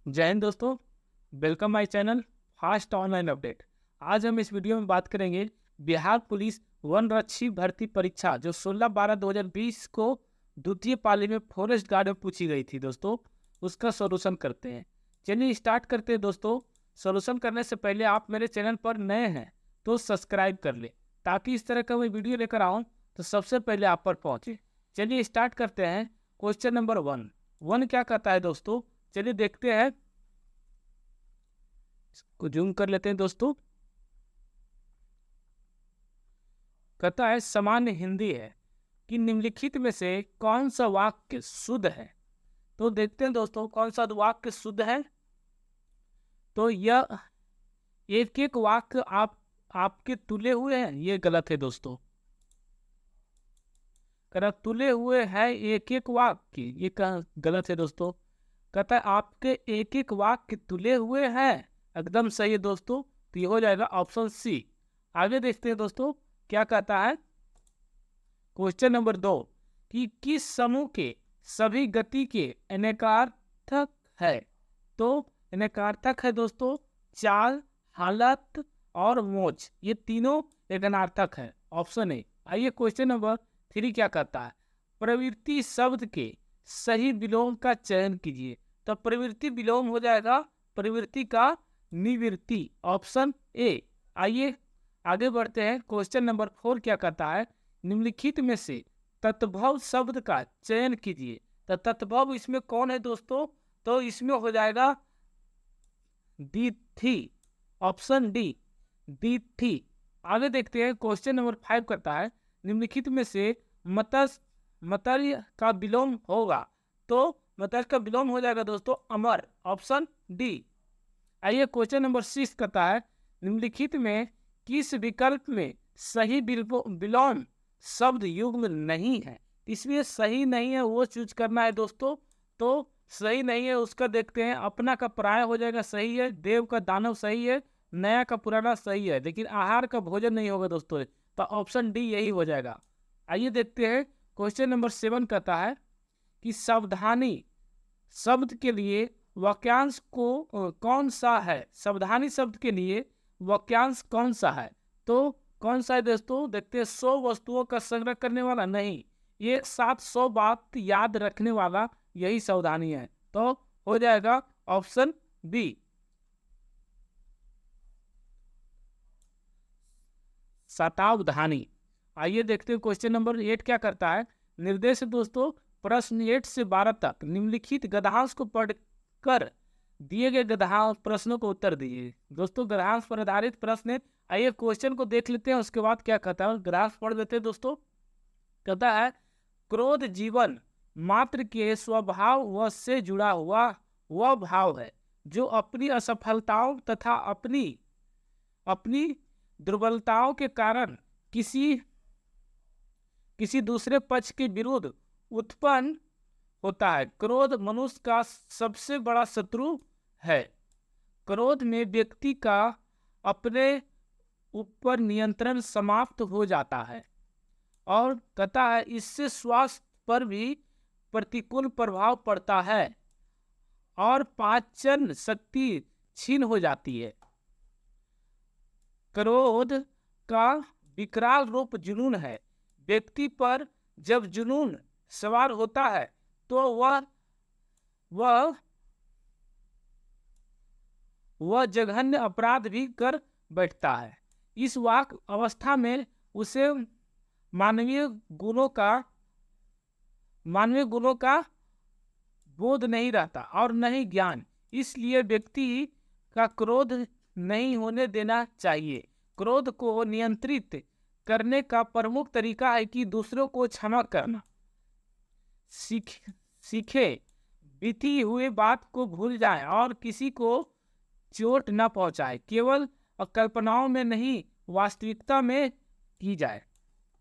जय हिंद दोस्तों। Welcome my channel fast online update. आज हम इस वीडियो में बात करेंगे बिहार पुलिस वनरक्षी भर्ती परीक्षा जो 16/12/2020 को द्वितीय पाली में फॉरेस्ट गार्ड में पूछी गई थी दोस्तों, उसका सॉल्यूशन करते हैं। चलिए स्टार्ट करते हैं दोस्तों। सॉल्यूशन करने से पहले आप मेरे चैनल पर नए हैं तो सब्सक्राइब कर ले, ताकि इस तरह का मैं वीडियो लेकर आऊँ तो सबसे पहले आप पर पहुँचे। चलिए स्टार्ट करते हैं। क्वेश्चन नंबर 1 क्या कहता है दोस्तों, चलिए देखते हैं। को जूम कर लेते हैं दोस्तों। कहता है सामान्य हिंदी है कि निम्नलिखित में से कौन सा वाक्य शुद्ध है। तो देखते हैं दोस्तों कौन सा वाक्य शुद्ध है। तो यह एक एक वाक्य आपके तुले हुए हैं, ये गलत है दोस्तों। कह तुले हुए हैं एक एक वाक्य, ये गलत है दोस्तों। कहता है आपके एक एक वाक्य तुले हुए हैं, एकदम सही है दोस्तों। तो ये हो जाएगा ऑप्शन सी। आगे देखते हैं दोस्तों क्या कहता है। क्वेश्चन नंबर 2 कि किस समूह के सभी गति के अनेकार्थक है। तो अनेकार्थक है दोस्तों चाल, हालत और मोच, ये तीनों एक अनार्थक है, ऑप्शन ए। आइए क्वेश्चन नंबर 3 क्या कहता है। प्रवृत्ति शब्द के सही विलोम का चयन कीजिए। तो प्रवृत्ति विलोम हो जाएगा प्रवृत्ति का निवृत्ति, ऑप्शन ए। आइए आगे बढ़ते हैं। क्वेश्चन नंबर 4 क्या कहता है। निम्नलिखित में से तत्भव शब्द का चयन कीजिए। तो तत्भव इसमें कौन है दोस्तों, तो इसमें हो जाएगा दिथि, ऑप्शन डी दिथि। आगे देखते हैं। क्वेश्चन नंबर 5 करता है निम्नलिखित में से मतर्य का विलोम होगा। तो मतर्य का विलोम हो जाएगा दोस्तों अमर, ऑप्शन डी। आइए क्वेश्चन नंबर 6 कहता है निम्नलिखित में किस विकल्प में सही विलोम शब्द युग्म नहीं है। इसमें सही नहीं है वो चूज करना है दोस्तों। तो सही नहीं है उसका देखते हैं। अपना का पराया हो जाएगा, सही है। देव का दानव सही है। नया का पुराना सही है, लेकिन आहार का भोजन नहीं होगा दोस्तों। तो ऑप्शन डी यही हो जाएगा। आइए देखते हैं। क्वेश्चन नंबर 7 कहता है कि सावधानी शब्द के लिए वाक्यांश को कौन सा है। सावधानी शब्द के लिए वाक्यांश कौन सा है। तो कौन सा है दोस्तों, देखते हैं। 100 वस्तुओं का संग्रह करने वाला नहीं, ये 700 बात याद रखने वाला, यही सावधानी है। तो हो जाएगा ऑप्शन बी, शतावधानी। आइए देखते हैं। क्वेश्चन नंबर 8 क्या करता है। निर्देश दोस्तों प्रश्न 8 से 12 तक निम्नलिखित गद्यांश को पढ़कर दिए गए गद्यांश प्रश्नों को उत्तर दीजिए। दोस्तों गद्यांश पर आधारित प्रश्न है। आइए क्वेश्चन को देख लेते हैं, उसके बाद क्या कहता है गद्यांश पढ़ लेते हैं दोस्तों। कहता है क्रोध जीवन मात्र के स्वभाव व से जुड़ा हुआ वह भाव है जो अपनी असफलताओं तथा अपनी दुर्बलताओं के कारण किसी दूसरे पक्ष के विरुद्ध उत्पन्न होता है। क्रोध मनुष्य का सबसे बड़ा शत्रु है। क्रोध में व्यक्ति का अपने ऊपर नियंत्रण समाप्त हो जाता है और कहता है इससे स्वास्थ्य पर भी प्रतिकूल प्रभाव पड़ता है और पाचन शक्ति क्षीण हो जाती है। क्रोध का विकराल रूप जुनून है। व्यक्ति पर जब जुनून सवार होता है तो वह जघन्य अपराध भी कर बैठता है। इस वाक अवस्था में उसे मानवीय गुणों का बोध नहीं रहता और नहीं ज्ञान। इसलिए व्यक्ति का क्रोध नहीं होने देना चाहिए। क्रोध को नियंत्रित करने का प्रमुख तरीका है कि दूसरों को क्षमा करना सीखे, बीती हुई बात को भूल जाए और किसी को चोट न पहुंचाए। केवल कल्पनाओं में नहीं वास्तविकता में की जाए।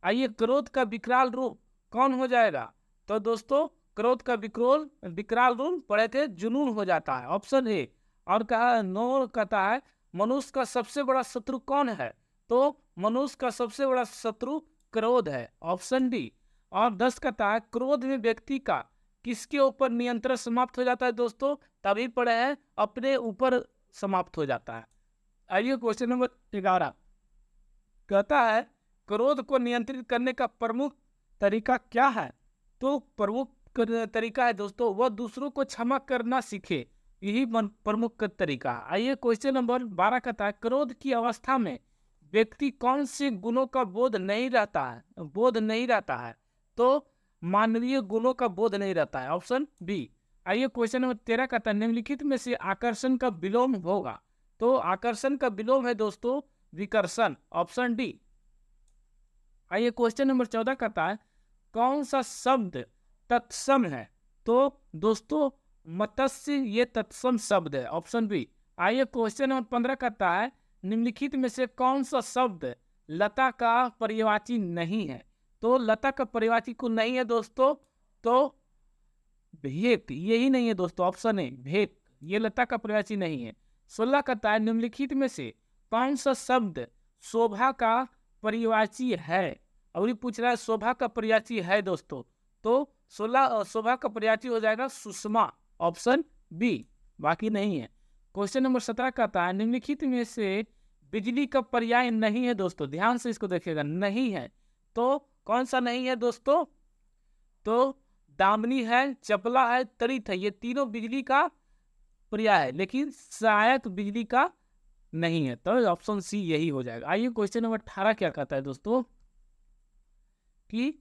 आइए क्रोध का विकराल रूप कौन हो जाएगा। तो दोस्तों क्रोध का विकराल रूप पढ़े थे जुनून हो जाता है, ऑप्शन ए। और कहा 9 कहता है मनुष्य का सबसे बड़ा शत्रु कौन है। तो मनुष्य का सबसे बड़ा शत्रु क्रोध है, ऑप्शन डी। और 10 कहता है क्रोध में व्यक्ति का किसके ऊपर नियंत्रण समाप्त हो जाता है दोस्तों? तभी पढ़े हैं, अपने ऊपर समाप्त हो जाता है। आइए क्वेश्चन नंबर 11 कहता है क्रोध को नियंत्रित करने का प्रमुख तरीका क्या है? तो प्रमुख तरीका है दोस्तों, वह दूसरों को क्षमा करना सीखे, यही प्रमुख तरीका है। आइए क्वेश्चन नंबर 12 कहता है क्रोध की अवस्था में व्यक्ति कौन से गुणों का बोध नहीं रहता है? तो मानवीय गुणों का बोध नहीं रहता है, ऑप्शन बी। आइए क्वेश्चन नंबर 13 कहता है निम्नलिखित में से आकर्षण का विलोम होगा? तो आकर्षण का विलोम है दोस्तों विकर्षण, ऑप्शन डी। आइए क्वेश्चन नंबर 14 कहता है कौन सा शब्द तत्सम है? तो दोस्तों मत्स्य ये तत्सम शब्द है, ऑप्शन बी। आइए क्वेश्चन नंबर 15 कहता है निम्नलिखित में से कौन सा शब्द लता का पर्यायवाची नहीं है? तो लता का पर्यायवाची को नहीं है दोस्तों, तो भेंट यही नहीं है दोस्तों, ऑप्शन ए भेंट, ये लता का पर्यायवाची नहीं है। 16 कहता है निम्नलिखित में से कौन सा शब्द शोभा का पर्यायवाची है? और ये पूछ रहा है शोभा का पर्यायवाची है दोस्तों, तो 16 शोभा का पर्यायवाची हो जाएगा सुषमा, ऑप्शन बी, बाकी नहीं है। क्वेश्चन नंबर 17 कहता है निम्नलिखित में से बिजली का पर्याय नहीं है दोस्तों, ध्यान से इसको देखिएगा, नहीं है, तो कौन सा नहीं है दोस्तों? तो दामिनी है, चपला है, तड़ित है, ये तीनों बिजली का पर्याय है, लेकिन सहायक बिजली का नहीं है, तो ऑप्शन सी यही हो जाएगा। आइए क्वेश्चन नंबर 18 क्या कहता है दोस्तों कि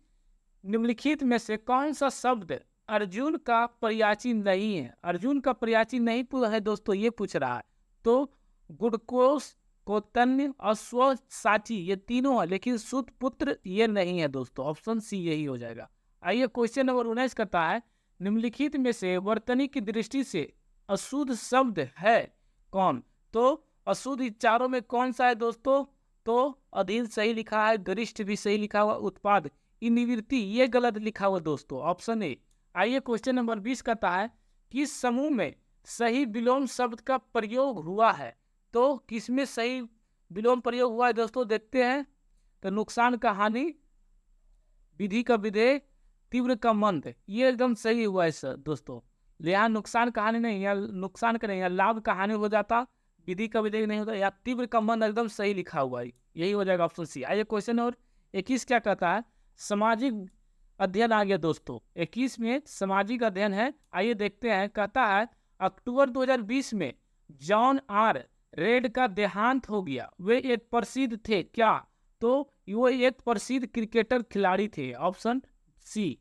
निम्नलिखित में से कौन सा शब्द अर्जुन का पर्यायवाची नहीं है? अर्जुन का पर्यायवाची नहीं है दोस्तों, ये पूछ रहा है। तो गुड़कोश, कोतन्य, अश्व, साची ये तीनों है, लेकिन सुत पुत्र ये नहीं है दोस्तों, ऑप्शन सी यही हो जाएगा। आइए क्वेश्चन नंबर 19 कहता है निम्नलिखित में से वर्तनी की दृष्टि से अशुद्ध शब्द है कौन? तो अशुद्ध चारों में कौन सा है दोस्तों? तो अधीन सही लिखा है, गरिष्ठ भी सही लिखा हुआ, उत्पाद, निवृत्ति ये गलत लिखा हुआ दोस्तों, ऑप्शन ए। आइए क्वेश्चन नंबर 20 कहता है किस समूह में सही विलोम शब्द का प्रयोग हुआ है? तो किसमें सही विलोम प्रयोग हुआ है दोस्तों, देखते हैं। तो नुकसान का हानि, विधि का विधेय, तीव्र का मंद, ये एकदम सही हुआ है सर दोस्तों। यहाँ नुकसान का हानि नहीं, या नुकसान का नहीं, या लाभ का हानि हो जाता, विधि का विधेय नहीं होता, या तीव्र का मंद एकदम सही लिखा हुआ है, यही हो जाएगा ऑप्शन सी। आइए क्वेश्चन और 21 क्या कहता है सामाजिक अध्ययन आ गया दोस्तों, 21 में सामाजिक अध्ययन है। आइए देखते हैं, कहता है अक्टूबर 2020 में जॉन आर रेड का देहांत हो गया, वे एक प्रसिद्ध थे क्या? तो वो एक प्रसिद्ध क्रिकेटर खिलाड़ी थे, ऑप्शन सी।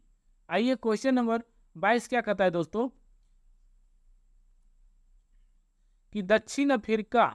आइए क्वेश्चन नंबर 22 क्या कहता है दोस्तों कि दक्षिण अफ्रीका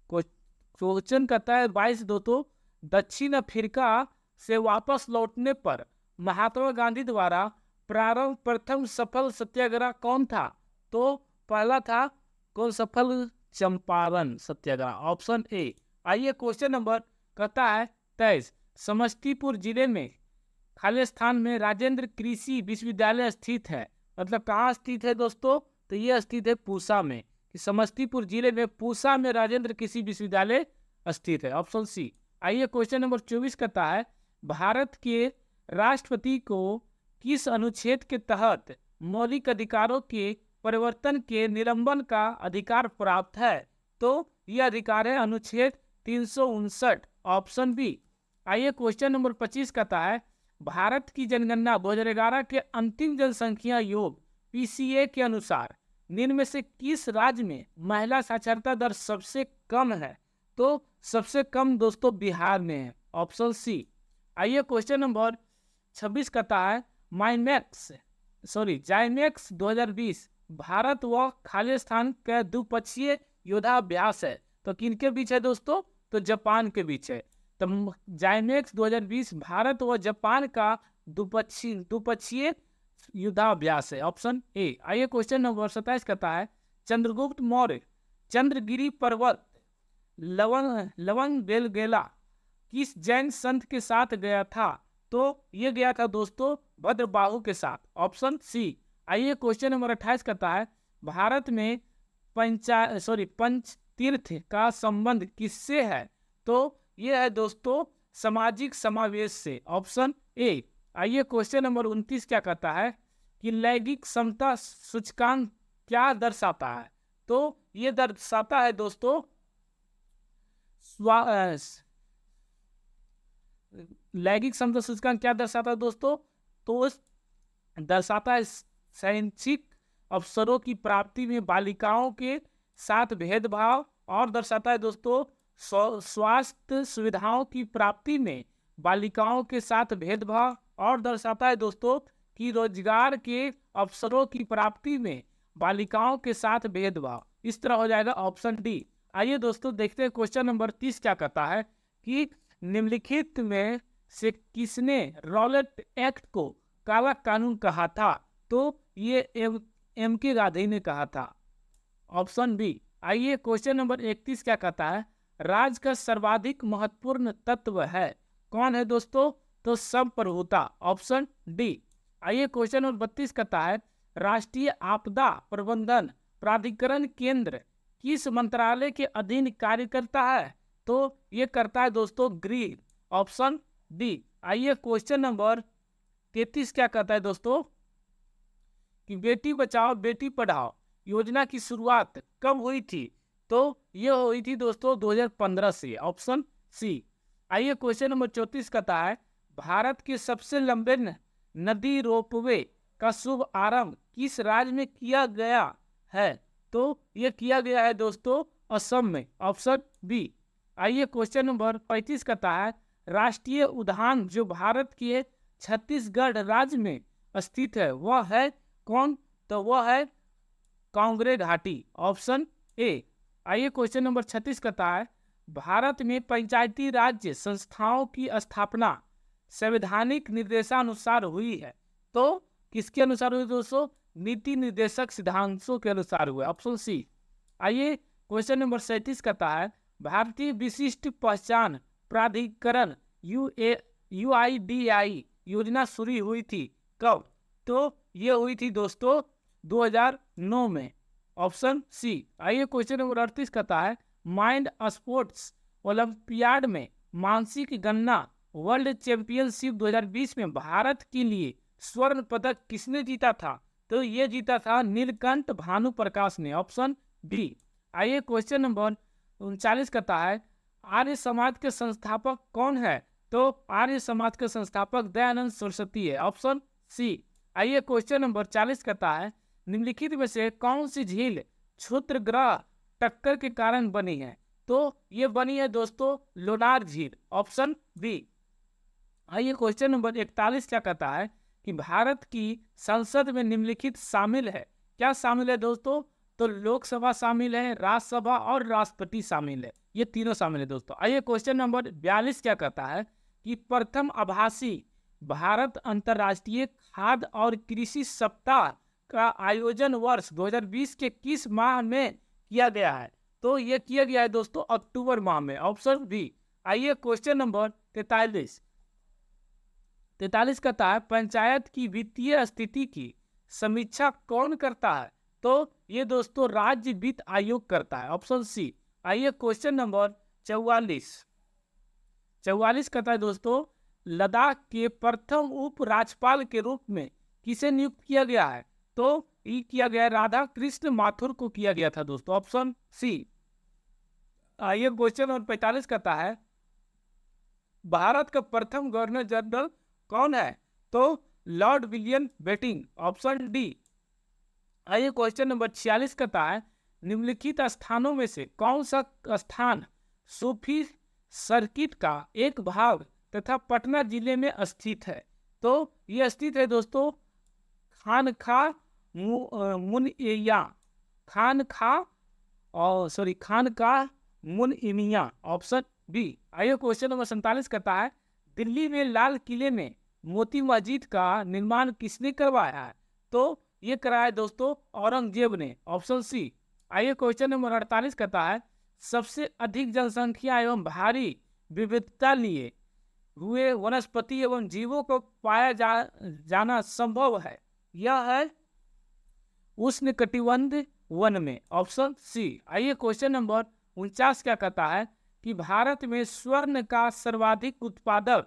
क्वेश्चन कहता है 22 दोस्तों दक्षिण अफ्रीका से वापस लौटने पर महात्मा गांधी द्वारा प्रारंभ प्रथम सफल सत्याग्रह कौन था? तो पहला था कौन सफल? चंपारण सत्याग्रह, ऑप्शन ए। आइए क्वेश्चन नंबर कहता है 23 समस्तीपुर जिले में खाली स्थान में राजेंद्र कृषि विश्वविद्यालय स्थित है, मतलब कहाँ स्थित है दोस्तों? तो ये स्थित है पूसा में, कि समस्तीपुर जिले में पूसा में राजेंद्र कृषि विश्वविद्यालय स्थित है, ऑप्शन सी। आइए क्वेश्चन नंबर 24 कहता है भारत के राष्ट्रपति को किस अनुच्छेद के तहत मौलिक अधिकारों के परिवर्तन के निलंबन का अधिकार प्राप्त है? तो यह अधिकार है अनुच्छेद 359, ऑप्शन बी। आइए क्वेश्चन नंबर 25 कहता है भारत की जनगणना 2011 के अंतिम जनसंख्या योग पीसीए के अनुसार निम्न में से किस राज्य में महिला साक्षरता दर सबसे कम है? तो सबसे कम दोस्तों बिहार में है, ऑप्शन सी। आइए क्वेश्चन नंबर 26 कहता है जाइमेक्स 2020 भारत व खालिस्तान का द्विपक्षीय योद्धाभ्यास है, तो किनके बीच है दोस्तों? तो जापान के बीच है। तो जाइमेक्स 2020 भारत व जापान का द्विपक्षीय युद्धाभ्यास है, ऑप्शन ए। आइए क्वेश्चन नंबर 27 कहता है चंद्रगुप्त मौर्य चंद्रगिरी पर्वत लवंग बेलगेला किस जैन संत के साथ गया था? तो ये गया था दोस्तों भद्रबाहु के साथ, ऑप्शन सी। आइए क्वेश्चन नंबर 28 कहता है भारत में पंच तीर्थ का संबंध किससे है? तो ये है दोस्तों सामाजिक समावेश से, ऑप्शन ए। आइए क्वेश्चन नंबर 29 क्या कहता है कि लैंगिक क्षमता सूचकांक क्या दर्शाता है? तो ये दर्शाता है दोस्तों लैंगिक क्षमता सूचकांक क्या दर्शाता है दोस्तों? तो दर्शाता है शैक्षिक अवसरों की प्राप्ति में बालिकाओं के साथ भेदभाव, और दर्शाता है दोस्तों स्वास्थ्य सुविधाओं की प्राप्ति में बालिकाओं के साथ भेदभाव, और दर्शाता है दोस्तों कि रोजगार के अवसरों की प्राप्ति में बालिकाओं के साथ भेदभाव। इस तरह हो जाएगा ऑप्शन डी। आइए दोस्तों देखते हैं क्वेश्चन नंबर 30 क्या कहता है कि निम्नलिखित में से किसने रॉलेट एक्ट को काला कानून कहा था? तो ये एम के गांधी ने कहा था, ऑप्शन बी। आइए क्वेश्चन नंबर 31 क्या कहता है राज्य का सर्वाधिक महत्वपूर्ण तत्व है? कौन है दोस्तों? तो संप्रभुता, ऑप्शन डी। आइए क्वेश्चन नंबर 32 कहता है राष्ट्रीय आपदा प्रबंधन प्राधिकरण केंद्र किस मंत्रालय के अधीन कार्य करता है? तो ये करता है दोस्तों गृह, ऑप्शन डी। आइए क्वेश्चन नंबर 33 क्या कहता है दोस्तों कि बेटी बचाओ बेटी पढ़ाओ योजना की शुरुआत कब हुई थी? तो ये हुई थी दोस्तों 2015 से, ऑप्शन सी। आइए क्वेश्चन नंबर 34 कहता है भारत के सबसे लंबे नदी रोपवे का शुभ आरंभ किस राज्य में किया गया है? तो ये किया गया है दोस्तों असम में, ऑप्शन बी। आइए क्वेश्चन नंबर 35 कहता है राष्ट्रीय उद्यान जो भारत के छत्तीसगढ़ राज्य में स्थित है वह है कौन? तो वह है कांगड़े घाटी, ऑप्शन ए। आइए क्वेश्चन नंबर 36 कहता है भारत में पंचायती राज्य संस्थाओं की स्थापना संवैधानिक निर्देशानुसार हुई है? तो किसके अनुसार हुई दोस्तों? नीति निर्देशक सिद्धांतों के अनुसार हुआ, ऑप्शन सी। आइए क्वेश्चन नंबर 37 कहता है भारतीय विशिष्ट पहचान प्राधिकरण UIDAI योजना शुरू हुई थी कब? तो ये हुई थी दोस्तों 2009 में, ऑप्शन सी। आइए क्वेश्चन नंबर 38 कहता है माइंड स्पोर्ट्स ओलंपियाड में मानसिक गणना वर्ल्ड चैंपियनशिप 2020 में भारत के लिए स्वर्ण पदक किसने जीता था? तो ये जीता था नीलकंठ भानु प्रकाश ने, ऑप्शन बी। आइए क्वेश्चन नंबर 39 कहता है आर्य समाज के संस्थापक कौन है? तो आर्य समाज के संस्थापक दयानंद सरस्वती है, ऑप्शन सी। आइए क्वेश्चन नंबर 40 कहता है निम्नलिखित में से कौन सी झील क्षुद्र ग्रह टक्कर के कारण बनी है? तो ये बनी है दोस्तों लोनार झील, ऑप्शन बी। आइए क्वेश्चन नंबर 41 क्या कहता है कि भारत की संसद में निम्नलिखित शामिल है? क्या शामिल है दोस्तों? तो लोकसभा शामिल है, राज्यसभा और राष्ट्रपति शामिल है, ये तीनों शामिल है दोस्तों। आइए क्वेश्चन नंबर 42 क्या कहता है कि प्रथम आभासी भारत अंतर्राष्ट्रीय खाद्य और कृषि सप्ताह का आयोजन वर्ष 2020 के किस माह में किया गया है? तो ये किया गया है दोस्तों अक्टूबर माह में, ऑप्शन बी। आइए क्वेश्चन नंबर 43 कहता है पंचायत की वित्तीय स्थिति की समीक्षा कौन करता है? तो ये दोस्तों राज्य वित्त आयोग करता है, ऑप्शन सी। आइए क्वेश्चन नंबर 44 कहता है दोस्तों लद्दाख के प्रथम उप राज्यपाल के रूप में किसे नियुक्त किया गया है? तो ये किया गया राधा कृष्ण माथुर को किया गया था दोस्तों, ऑप्शन सी। आइए क्वेश्चन नंबर 45 कहता है भारत का प्रथम गवर्नर जनरल कौन है? तो Lord William Bentinck, option D. आइए क्वेश्चन नंबर 46 कहता है निम्नलिखित स्थानों में से कौन सा स्थान सूफी सर्किट का एक भाग तथा पटना जिले में स्थित है? तो ये स्थित है दोस्तों खानखा मुनइया मुनइमिया, ऑप्शन बी। आइए क्वेश्चन नंबर 47 कहता है दिल्ली में लाल किले में मोती मस्जिद का निर्माण किसने करवाया है? तो ये कराया दोस्तों औरंगजेब ने, ऑप्शन सी। आइए क्वेश्चन नंबर 48 कहता है सबसे अधिक जनसंख्या एवं भारी विविधता लिए हुए वनस्पति एवं जीवों को पाया जाना संभव है, यह है उष्णकटिबंधीय वन में, ऑप्शन सी। आइए क्वेश्चन नंबर 49 क्या कहता है कि भारत में स्वर्ण का सर्वाधिक उत्पादन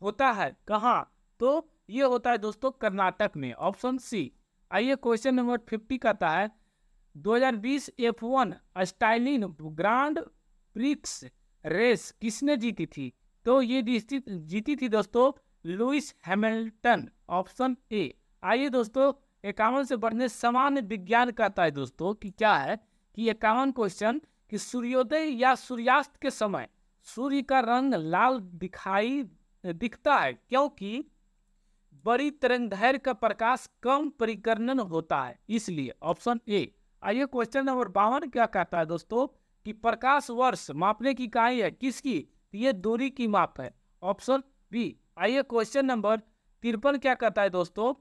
होता है कहाँ? तो ये होता है दोस्तों कर्नाटक में, ऑप्शन सी। आइए क्वेश्चन नंबर 50 कहता है 2020 F1 Stalin grand prix race किसने जीती थी? तो ये जीती थी दोस्तों लुइस हैमिल्टन, ऑप्शन ए। आइए दोस्तों 51 से बढ़ने सामान्य विज्ञान कहता है दोस्तों कि क्या है कि 51 क्वेश्चन कि सूर्योदय या सूर्यास्त के समय सूर्य का रंग लाल दिखता है क्योंकि बड़ी तरंगदैर्घ्य का प्रकाश कम परिकर्णन होता है, इसलिए, ऑप्शन ए। आइए क्वेश्चन नंबर 52 क्या कहता है दोस्तों कि प्रकाश वर्ष मापने की इकाई है किसकी? ये दूरी की माप है, ऑप्शन बी। आइए क्वेश्चन नंबर 53 क्या कहता है दोस्तों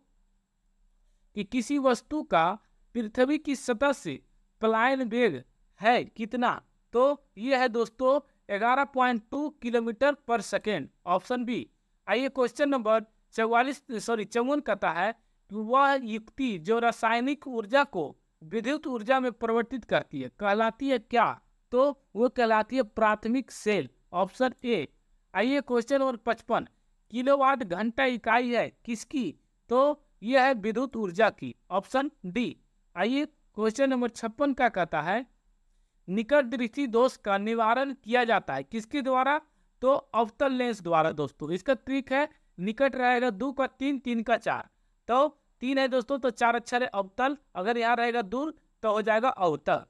कि किसी वस्तु का पृथ्वी की सतह से पलायन वेग है कितना? तो यह है दोस्तों 11.2 किलोमीटर पर सेकेंड, ऑप्शन बी। आइए क्वेश्चन नंबर 54 कहता है कि वह युक्ति जो रासायनिक ऊर्जा को विद्युत ऊर्जा में परिवर्तित करती है कहलाती है क्या? तो वो कहलाती है प्राथमिक सेल, ऑप्शन ए। आइए क्वेश्चन नंबर 55 किलोवाट घंटा इकाई है किसकी? तो यह है विद्युत ऊर्जा की, ऑप्शन डी। आइए क्वेश्चन नंबर 56 क्या कहता है निकट दृष्टि दोष का निवारण किया जाता है किसके द्वारा? तो अवतल लेंस द्वारा दोस्तों। इसका ट्रिक है निकट रहेगा 2 का 3, 3 का 4, तो 3 है दोस्तों तो 4 अक्षर है अवतल, अगर यहाँ रहेगा दूर तो हो जाएगा अवतल।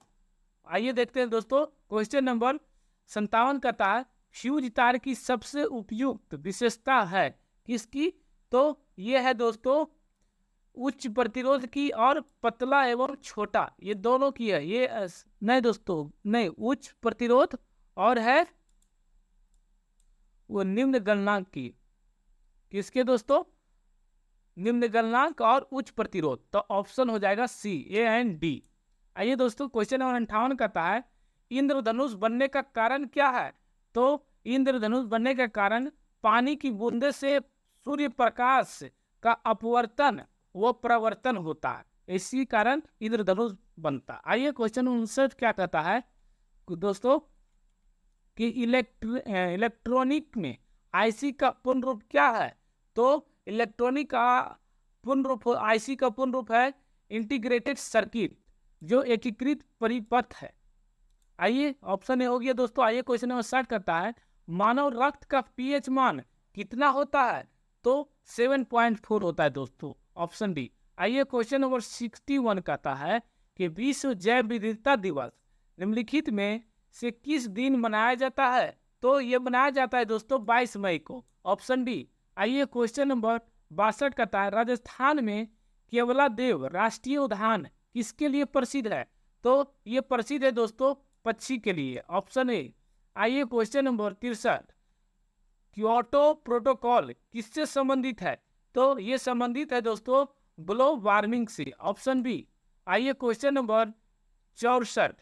आइए देखते हैं दोस्तों क्वेश्चन नंबर 57 कहता है फ्यूज तार की सबसे उपयुक्त विशेषता है किसकी? तो ये है दोस्तों उच्च प्रतिरोध की और पतला एवं छोटा, ये दोनों की है। ये नहीं दोस्तों, नहीं, उच्च प्रतिरोध और है वो निम्न गलनांक की। किसके दोस्तों? निम्न गलनांक और उच्च प्रतिरोध, तो ऑप्शन हो जाएगा सी, ए एंड डी। आइए दोस्तों क्वेश्चन नंबर 58 कहता है इंद्रधनुष बनने का कारण क्या है? तो इंद्रधनुष बनने का कारण पानी की बूंदे से सूर्य प्रकाश का अपवर्तन वो प्रवर्तन होता है, इसी कारण इंद्रधनुष बनता है। आइए क्वेश्चन 59 क्या कहता है दोस्तों कि इलेक्ट्रॉनिक में आईसी का पूर्ण रूप क्या है? तो इलेक्ट्रॉनिक का पूर्ण रूप आईसी का पूर्ण रूप है इंटीग्रेटेड सर्किट, जो एकीकृत परिपथ है। आइए ऑप्शन ए हो गया दोस्तों। आइए क्वेश्चन नंबर 60 करता है मानव रक्त का पीएच मान कितना होता है? तो 7.4 होता है दोस्तों, ऑप्शन डी। आइए क्वेश्चन नंबर 61 कहता है कि विश्व जैव विविधता दिवस निम्नलिखित में से किस दिन मनाया जाता है? तो ये मनाया जाता है दोस्तों 22 मई को, ऑप्शन डी। आइए क्वेश्चन नंबर 62 कहता है राजस्थान में केवलादेव राष्ट्रीय उद्यान किसके लिए प्रसिद्ध है? तो ये प्रसिद्ध है दोस्तों पक्षी के लिए, ऑप्शन ए। आइए क्वेश्चन नंबर 63 क्योटो प्रोटोकॉल किससे संबंधित है? तो ये संबंधित है दोस्तों ग्लोबल वार्मिंग से, ऑप्शन बी। आइए क्वेश्चन नंबर 64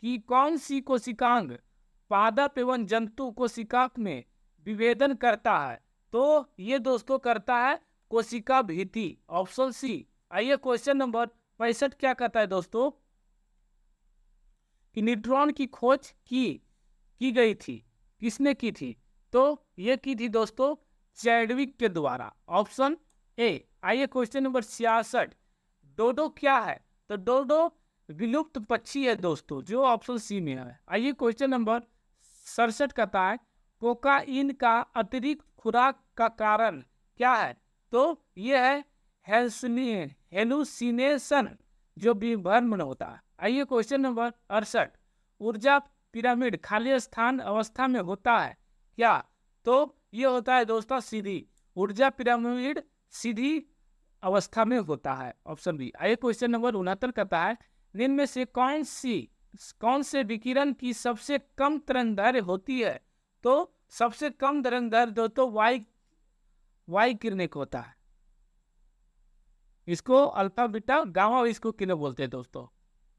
कि कौन सी कोशिकांग पादप एवं जंतु कोशिकांग में विभेदन करता है? तो ये दोस्तों करता है कोशिका भित्ति, ऑप्शन सी। आइए क्वेश्चन नंबर 65 क्या कहता है दोस्तों कि न्यूट्रॉन की खोज की गई थी, किसने की थी? तो ये की थी दोस्तों चैडविक के द्वारा, ऑप्शन ए। आइए क्वेश्चन नंबर 66 डोडो क्या है? तो डोडो विलुप्त पक्षी है दोस्तों, जो ऑप्शन सी में है। आइए क्वेश्चन नंबर 67 कहता है कोकाइन का अतिरिक्त खुराक का कारण क्या है? तो ये है हेलुसिनेशन, जो विभ्रम होता है। आइए क्वेश्चन नंबर 68 ऊर्जा पिरामिड खाली स्थान अवस्था में होता है क्या? तो ये होता है दोस्तों सीधी, ऊर्जा पिरामिड सीधी अवस्था में होता है, ऑप्शन बी। आइए क्वेश्चन नंबर 69 कहता है निम्न में से कौन से विकिरण की सबसे कम तरंगदैर्घ्य होती है? तो सबसे कम तरंगदैर्घ्य दोस्तों वाई किरणिक होता है, इसको अल्फा बीटा गामा इसको किरण बोलते हैं दोस्तों।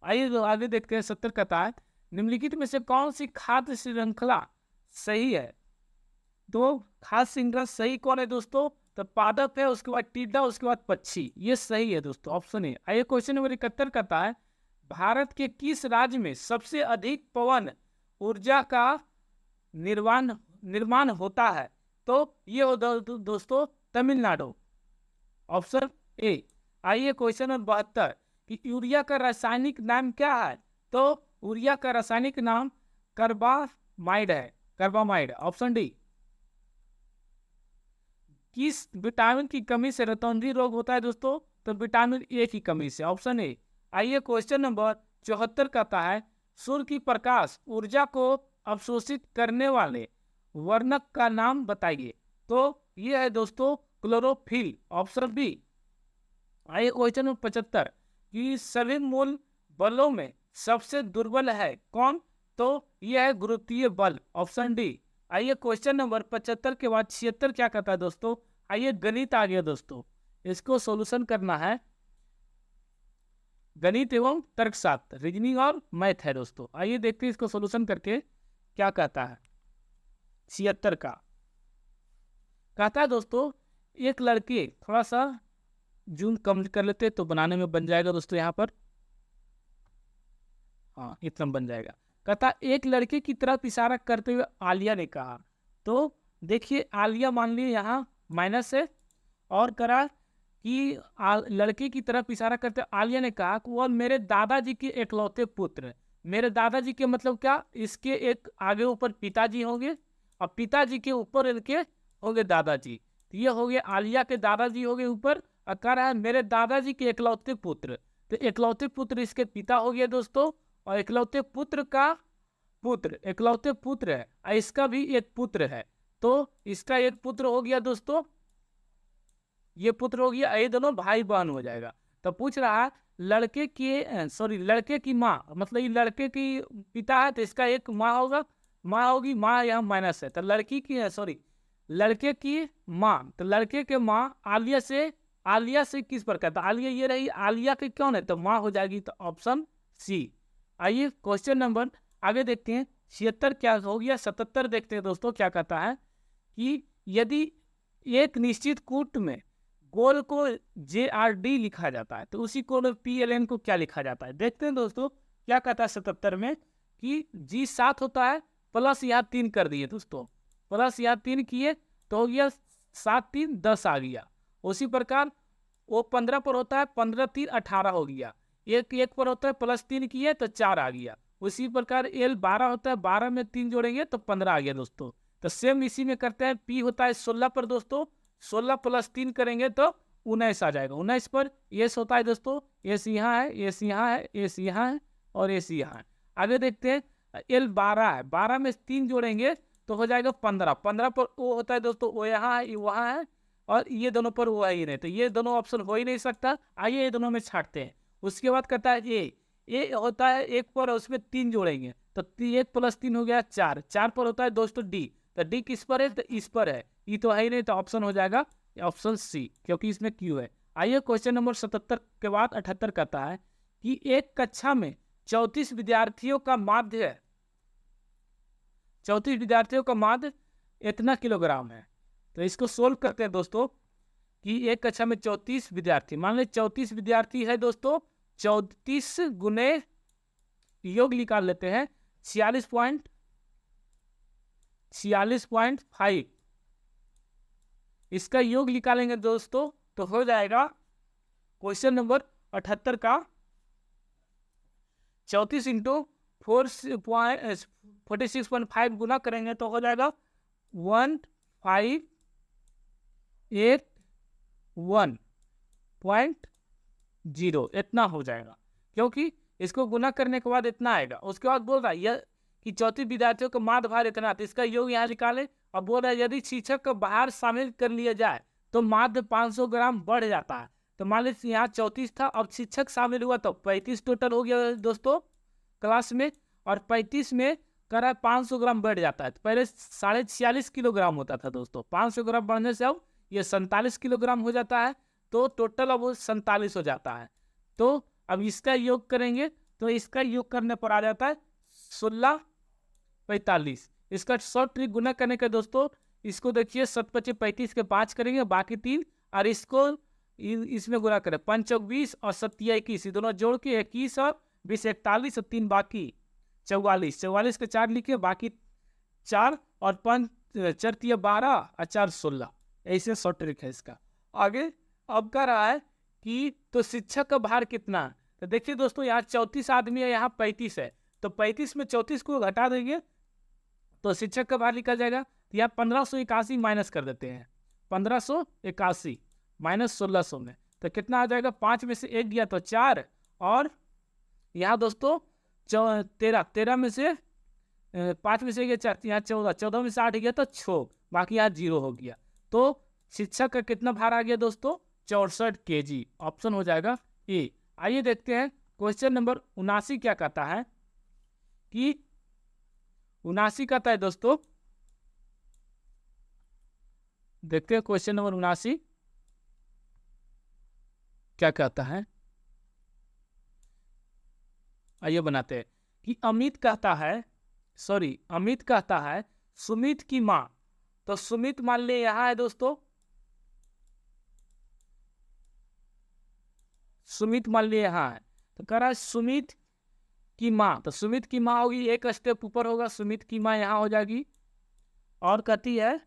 आइए आगे देखते हैं 70 कहता है निम्नलिखित में से कौन सी खाद्य श्रृंखला सही है? तो खाद्य श्रृंखला सही कौन है दोस्तों? तो पादप है, उसके बाद टिड्डा, उसके बाद पक्षी, ये सही है दोस्तों, ऑप्शन ए। आइए क्वेश्चन नंबर 71 कहता है भारत के किस राज्य में सबसे अधिक पवन ऊर्जा का निर्माण होता है? तो ये हो दोस्तों तमिलनाडु। Option A. आइए क्वेश्चन नंबर 72 कि यूरिया का रासायनिक नाम क्या है? तो यूरिया का रासायनिक नाम कार्बामाइड है, कार्बामाइड। Option D. किस विटामिन की कमी से रतौंधी रोग होता है दोस्तों? तो विटामिन ए की कमी से। Option A. आइए क्वेश्चन नंबर 74 कहता है सूर्य की प्रकाश ऊर्जा को अवशोषित करने वाले वर्णक का नाम बताइए। तो ये है दोस्तों क्लोरोफिल। Option B. आइए क्वेश्चन नंबर 75 कि सभी मूल बलों में सबसे दुर्बल है कौन? तो यह है गुरुत्वीय बल। Option D. आइए क्वेश्चन नंबर 75 के बाद 76 क्या कहता है दोस्तों? आइए गणित आ गया दोस्तों, इसको सॉल्यूशन करना है। गणित एवं तर्कशास्त्र, रीजनिंग और मैथ है दोस्तों। आइए देखते हैं इसको सॉल्यूशन करके क्या कहता है। 76 का कहता है दोस्तों एक लड़के, थोड़ा सा जूम कम कर लेते तो बनाने में बन जाएगा दोस्तों, यहाँ पर हाँ इतना बन जाएगा। कहता एक लड़के की तरफ इशारा करते हुए आलिया ने कहा। तो देखिए आलिया मान लिए यहाँ माइनस है, और करा कि लड़के की तरफ इशारा करते आलिया ने कहा कि वह मेरे दादाजी के इकलौते पुत्र। मेरे दादाजी के मतलब क्या? इसके एक आगे ऊपर पिताजी होंगे और पिताजी के ऊपर इनके होंगे दादाजी। तो ये हो गया आलिया के दादाजी हो गए ऊपर, और कह रहा है मेरे दादाजी के इकलौते पुत्र। तो इकलौते पुत्र इसके पिता हो गया दोस्तों, और इकलौते पुत्र का पुत्र, इकलौते पुत्र है और इसका भी एक पुत्र है। तो इसका एक पुत्र हो गया दोस्तों, ये पुत्र हो गया, ये दोनों भाई बहन हो जाएगा। तो पूछ रहा है लड़के की माँ, मतलब ये लड़के की पिता है तो इसका एक माँ होगा, माँ होगी, माँ यहाँ माइनस है। तो लड़के की माँ, तो लड़के के माँ आलिया से किस प्रकार? तो आलिया ये रही, आलिया के कौन है? तो माँ हो जाएगी। तो ऑप्शन सी। आइए क्वेश्चन नंबर आगे देखते हैं। 76 क्या हो गया, 77 देखते हैं दोस्तों क्या कहता है कि यदि एक निश्चित कूट में गोल को JRD लिखा जाता है तो उसी को PLN को क्या लिखा जाता है? देखते हैं दोस्तों क्या कहता है 77 में कि G 7 होता है, प्लस यहाँ 3 कर दिए दोस्तों, प्लस यहाँ 3 किए तो हो गया 7 3 10 आ गया। उसी प्रकार वो 15 पर होता है, 15 3 18 हो गया। एक पर होता है प्लस 3 किए तो 4 आ गया। उसी प्रकार L 12 होता है, 12 में 3 जोड़ेंगे तो 15 आ गया दोस्तों। तो सेम इसी में करते हैं। P होता है 16 पर दोस्तों, 16 प्लस 3 करेंगे तो 19 आ जाएगा। 19 पर S होता है दोस्तों, S यहाँ है, S यहाँ है, S यहाँ है और S यहाँ है। आगे देखते हैं L 12 है, 12 में 3 जोड़ेंगे तो हो जाएगा 15। 15 पर O होता है दोस्तों, O यहाँ है, वहाँ है, और ये दोनों पर O ही नहीं, तो ये दोनों ऑप्शन हो ही नहीं सकता। आइए ये दोनों में छाटते हैं। उसके बाद कहता है ए होता है 1 पर, उसमें 3 जोड़ेंगे तो 1 प्लस 3 हो गया 4। 4 पर होता है दोस्तों D, तो D किस पर है? तो इस पर है, ई तो है ही नहीं, तो ऑप्शन हो जाएगा ऑप्शन सी, क्योंकि इसमें Q है। आइए क्वेश्चन नंबर 77 के बाद 78 कहता है कि एक कक्षा में 34 विद्यार्थियों का माध्य 34 विद्यार्थियों का माध्य इतना किलोग्राम है। तो इसको सोल्व करते हैं दोस्तों कि एक कक्षा में 34 विद्यार्थी, मान लीजिए 34 विद्यार्थी है दोस्तों, 34 गुने योग निकाल लेते हैं 46.5, इसका योग निकालेंगे दोस्तों तो हो जाएगा क्वेश्चन नंबर 78 का 34 इंटू 46.5 गुना करेंगे तो हो जाएगा 1581.0 इतना हो जाएगा, क्योंकि इसको गुना करने के बाद इतना आएगा। उसके बाद बोल रहा है यह कि 34 विद्यार्थियों का माध्य भार इतना, तो इसका योग यहाँ निकाले। और बोल रहा है यदि शिक्षक को बाहर शामिल कर लिया जाए तो माध्य 500 ग्राम बढ़ जाता है। तो मान लीजिए यहाँ 34 था, अब शिक्षक शामिल हुआ तो 35 टोटल हो गया दोस्तों क्लास में, और 35 में करा 500 ग्राम बढ़ जाता है। तो पहले 46.5 किलोग्राम होता था दोस्तों, 500 ग्राम बढ़ने से अब ये 47 किलोग्राम हो जाता है। तो टोटल अब 47 हो जाता है। तो अब इसका योग करेंगे तो इसका योग करने पर आ जाता है 1645। इसका शॉर्ट ट्रिक गुना करने का दोस्तों, इसको देखिए 7 25 35 के 5 करेंगे, बाकी 3, और इसको इसमें गुना करें 5 चौक 20 और 7 21, दोनों जोड़ के 21 और 20 41 और 3 बाकी 44। 44 के 4 लिखे, बाकी 4 और 5 4 12 और 4 16, ऐसे शॉर्ट ट्रिक है इसका। आगे अब कह रहा है कि तो शिक्षक का भार कितना है। तो देखिए दोस्तों, यहाँ 34 आदमी है, यहाँ 35 है, तो 35 में 34 को घटा देंगे तो शिक्षक का भार निकल जाएगा। तो यहाँ 1581 माइनस कर देते हैं, 1581 माइनस 1600 में तो कितना आ जाएगा, 5 में से 1 गया तो 4, और यहाँ दोस्तों 13 में से 5 में से गया 4, यहाँ 14 में से 8 गया तो 6, बाकी यहाँ 0 हो गया। तो शिक्षक का कितना भार आ गया दोस्तों, 64 kg। ऑप्शन हो जाएगा ए। आइए देखते हैं क्वेश्चन नंबर 79 क्या कहता है कि 79 कहता है दोस्तों, देखते हैं क्वेश्चन नंबर 79 क्या कहता है। आइए बनाते हैं कि अमित कहता है सुमित की माँ, तो सुमित मान ले यहां है दोस्तों, सुमित मान लिए यहाँ है, तो कह रहा है सुमित की माँ, तो सुमित की माँ होगी, एक स्टेप ऊपर होगा, सुमित की माँ यहाँ हो जाएगी। और कहती है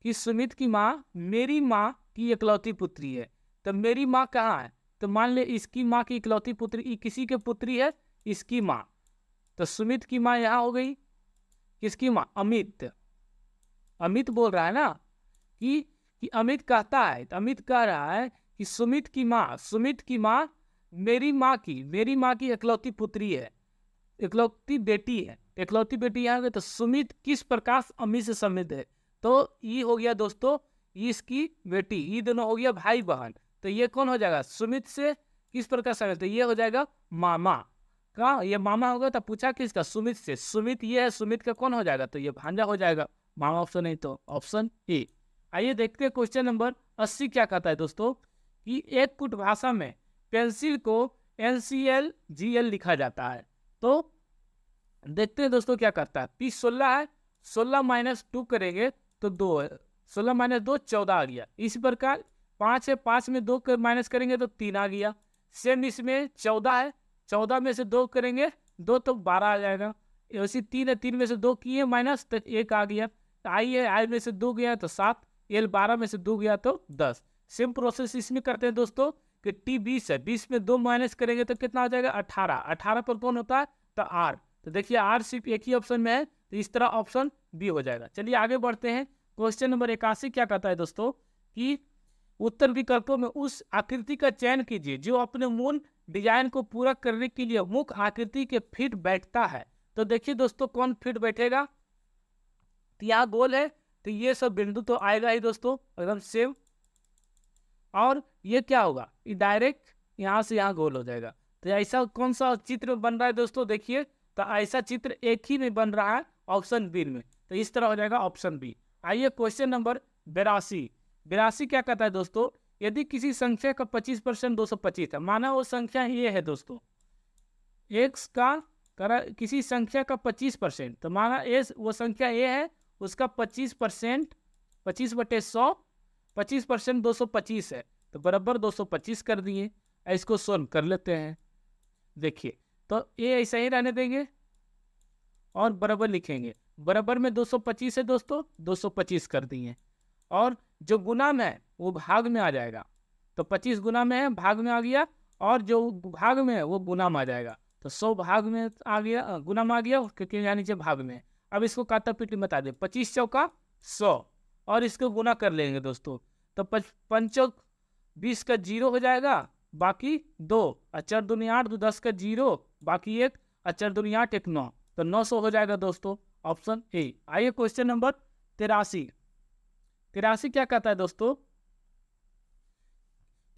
कि सुमित की माँ मेरी माँ की इकलौती पुत्री है। तो मेरी माँ कहाँ है, तो मान ले इसकी माँ की इकलौती पुत्री, किसी के पुत्री है, इसकी माँ। तो सुमित की माँ यहाँ हो गई, किसकी माँ, अमित। अमित बोल रहा है ना कि अमित कहता है, तो अमित कह रहा है कि सुमित की माँ मेरी माँ की इकलौती पुत्री है, इकलौती बेटी है, इकलौती बेटी यहाँ गई। तो सुमित किस प्रकार अमित से संबंधित है, तो ये हो गया दोस्तों, ये इसकी बेटी, ये दोनों हो गया भाई बहन। तो ये कौन हो जाएगा, सुमित से किस प्रकार संबंधित, तो ये हो जाएगा मामा का, ये मामा होगा। तो पूछा किसका, सुमित से, सुमित ये है, सुमित का कौन हो जाएगा, तो ये भांजा हो जाएगा, मामा ऑप्शन नहीं तो ऑप्शन ए। आइए देखते हैं क्वेश्चन नंबर 80 क्या कहता है दोस्तों, कि एक कुट भाषा में पेंसिल को NCLGL लिखा जाता है। तो देखते हैं दोस्तों क्या करता है, P 16 है, 16 माइनस 2 करेंगे तो 2 है, 16 माइनस 2 14 आ गया। इस प्रकार 5 है, 5 में 2 माइनस करेंगे तो 3 आ गया। सेम इसमें 14 है, 14 में से 2 करेंगे 2 तो 12 आ जाएगा। वैसे 3 है, 3 में से 2 किए माइनस तो 1 आ गया। आई है, आई में से 2 गया तो 7, L 12 में से 2 गया तो 10। सेम प्रोसेस इसमें करते हैं दोस्तों कि T 20 है, 20 में 2 माइनस करेंगे तो कितना आ जाएगा, 18, 18 पर कौन होता है, तो R। तो देखिए R सिर्फ एक ही ऑप्शन में है, तो इस तरह ऑप्शन बी हो जाएगा। चलिए आगे बढ़ते हैं। क्वेश्चन नंबर 81 क्या कहता है दोस्तों, कि उत्तर विकल्पों में उस आकृति का चयन कीजिए जो अपने मूल डिजाइन को पूरा करने के लिए मुख्य आकृति के फिट बैठता है। तो देखिए दोस्तों कौन फिट बैठेगा, तो यहाँ गोल है, तो ये सब बिंदु तो आएगा ही दोस्तों एकदम सेम। और ये क्या होगा, ये डायरेक्ट यहाँ से यहाँ गोल हो जाएगा। तो ऐसा कौन सा चित्र बन रहा है दोस्तों, देखिए तो ऐसा चित्र एक ही में बन रहा है ऑप्शन बी में, तो इस तरह हो जाएगा ऑप्शन बी। आइए क्वेश्चन नंबर 82 क्या कहता है दोस्तों, यदि किसी संख्या का 25% 225 है, माना वो संख्या ये है दोस्तों, x का किसी संख्या का 25%, तो माना वो संख्या ये है, उसका 25%, 25/100, 25% 225 है, तो बराबर 225 कर दिए। इसको सोल्व कर लेते हैं। देखिए तो ये ऐसा ही रहने देंगे और बराबर लिखेंगे, बराबर में 225 है दोस्तों, 225 कर दिए। और जो गुना में है वो भाग में आ जाएगा, तो 25 गुना में है, भाग में आ गया, और जो भाग में है वो गुना में आ जाएगा। तो 100 भाग में आ गया, गुना में आ गया, क्योंकि यहाँ नीचे भाग में है। अब इसको काटा पीटी बता दे, 25 चौका 100, और इसको गुना कर लेंगे दोस्तों, तो 5 चौक 20 का 0 हो जाएगा, बाकी 2, 4 दूनी 8, 2 10 का 0, बाकी 1, 4 दूनी 8, 1 9, तो 900 हो जाएगा दोस्तों, ऑप्शन ए। आइए क्वेश्चन नंबर 83 क्या कहता है दोस्तों,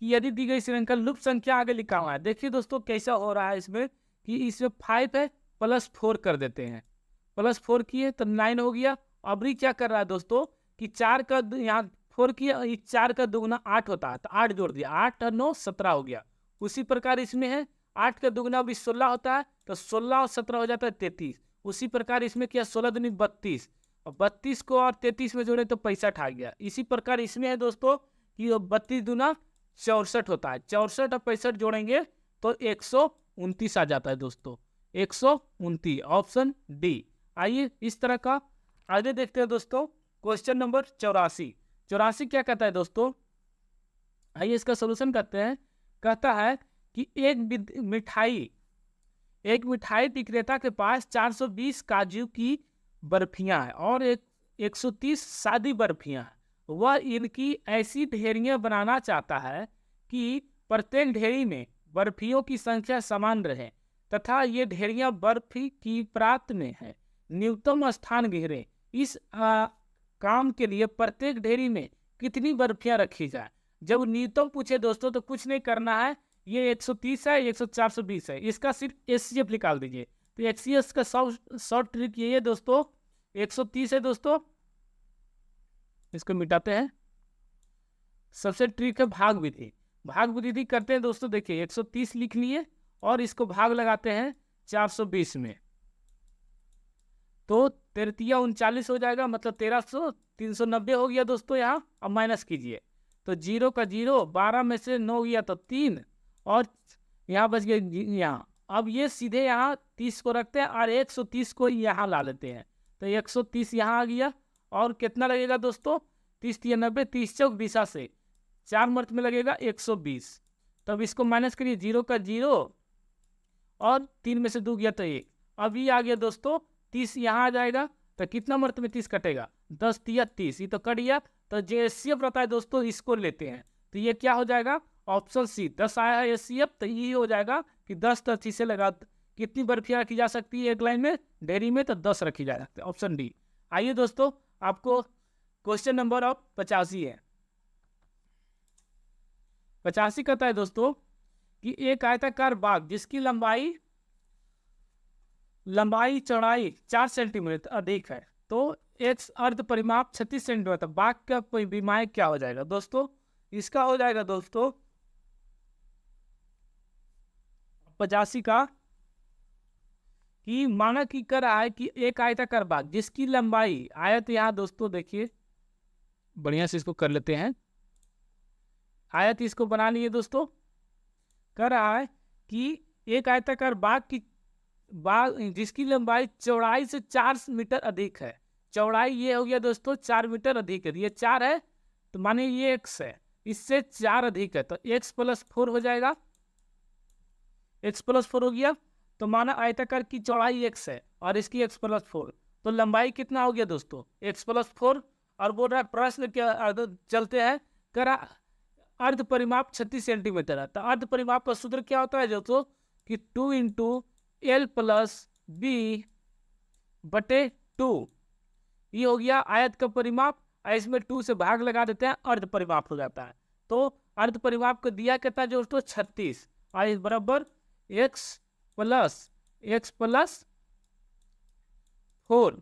कि यदि दी गई श्रृंखला लुप्त संख्या आगे लिखा हुआ है। देखिए दोस्तों कैसा हो रहा है इसमें, कि इसमें 5 है, +4 कर देते हैं, +4 किए तो 9 हो गया। अब ये क्या कर रहा है दोस्तों, कि 4 का यहाँ 4 किया, 4 का दुगुना 8 होता है, तो 8 जोड़ दिया, 8 और 9 17 हो गया। उसी प्रकार इसमें है, 8 का दुगुना भी 16 होता है, तो 16 और 17 हो जाता है 33। उसी प्रकार इसमें किया, 16 दूनी 32, और 32 को और 33 में जोड़े तो 65 आ गया। इसी प्रकार इसमें है दोस्तों कि 32 दूना 64 होता है, 64 और 65 जोड़ेंगे तो 129 आ जाता है दोस्तों, 129, ऑप्शन डी। आइए इस तरह का आगे देखते हैं दोस्तों। क्वेश्चन नंबर 84 84 क्या कहता है दोस्तों, आइए इसका सोल्यूशन करते हैं। कहता है कि एक मिठाई विक्रेता के पास 420 काजू की बर्फियां हैं और 130 सादी बर्फियां हैं। वह इनकी ऐसी ढेरियां बनाना चाहता है कि प्रत्येक ढेरी में बर्फियों की संख्या समान रहे तथा ये ढेरियां बर्फी की प्रांत में है। न्यूनतम स्थान घेरे। इस काम के लिए प्रत्येक ढेरी में कितनी बर्फियां रखी जाए। जब न्यूनतम पूछे दोस्तों तो कुछ नहीं करना है, ये 130 है, 420 है, इसका सिर्फ एचसीएफ निकाल दीजिए। तो एचसीएफ का शॉर्ट ट्रिक ये है दोस्तों, 130 है दोस्तों, इसको मिटाते हैं। सबसे ट्रिक है भाग विधि। भाग विधि करते हैं दोस्तों, देखिए 130 लिख लिए और इसको भाग लगाते हैं 420 में, तो 33 हो जाएगा, मतलब 390 हो गया दोस्तों। यहाँ अब माइनस कीजिए तो 0 का 0, 12 में से 9 गया तो 3 और यहाँ बच गया यहाँ। अब ये सीधे यहाँ 30 को रखते हैं और 130 को यहाँ ला लेते हैं, तो 130 यहाँ आ गया। और कितना लगेगा दोस्तों, 30 3 90, 30 चौक दिशा से 4 मर्त में लगेगा 120। तब इसको माइनस करिए, 0 का 0 और 3 में से 2 गया तो 1। अब ये आ गया दोस्तों 30 यहाँ आ जाएगा, तो कितना मर्त में 30 कटेगा, 10 3 30, ये तो कट गया। तो जो एचसीएफ रहता है दोस्तों इसको लेते हैं, तो ये क्या हो जाएगा, ऑप्शन सी 10 आया है एचसीएफ, तो ये हो जाएगा कि 10 30 से लगा कितनी बर्फियां रखी जा सकती है एक लाइन में डेयरी में, तो 10 रखी जा सकती है, ऑप्शन डी। आइए दोस्तों आपको क्वेश्चन नंबर ऑफ 85 है। 85 कहता है दोस्तों कि एक आयताकार बाग जिसकी लंबाई चौड़ाई 4 सेंटीमीटर अधिक है, तो एक्स अर्ध परिमाप 36 सेंटीमीटर, बाग का विमाएँ क्या हो जाएगा दोस्तों, इसका हो जाएगा दोस्तों 85 का कि माना कि कर रहा है कि एक आयताकार बाग जिसकी लंबाई, आयत यहाँ दोस्तों देखिए बढ़िया से इसको कर लेते हैं, आयत इसको बना लिए दोस्तों। कर रहा है कि एक आयताकार बाग जिसकी लंबाई चौड़ाई से 4 मीटर अधिक है। चौड़ाई ये हो गया दोस्तों 4 मीटर अधिक है, ये 4 है तो माने ये x है, इससे 4 अधिक है, तो x + 4 हो जाएगा। x + 4 हो गया तो माना आयताकार की चौड़ाई x है और इसकी x + 4, तो लंबाई कितना हो गया दोस्तों, x + 4। और बोल रहा है प्रश्न क्या चलते हैं, करा अर्ध परिमाप 36 सेंटीमीटर है, तो अर्ध परिमाप का सूत्र क्या होता है दोस्तों कि 2 × L + B बटे 2, ये हो गया आयत का परिमाप, इसमें 2 से भाग लगा देते हैं, अर्ध परिमाप हो जाता है। तो अर्ध परिमाप को दिया कहता है दोस्तों 36 और बराबर x + 4,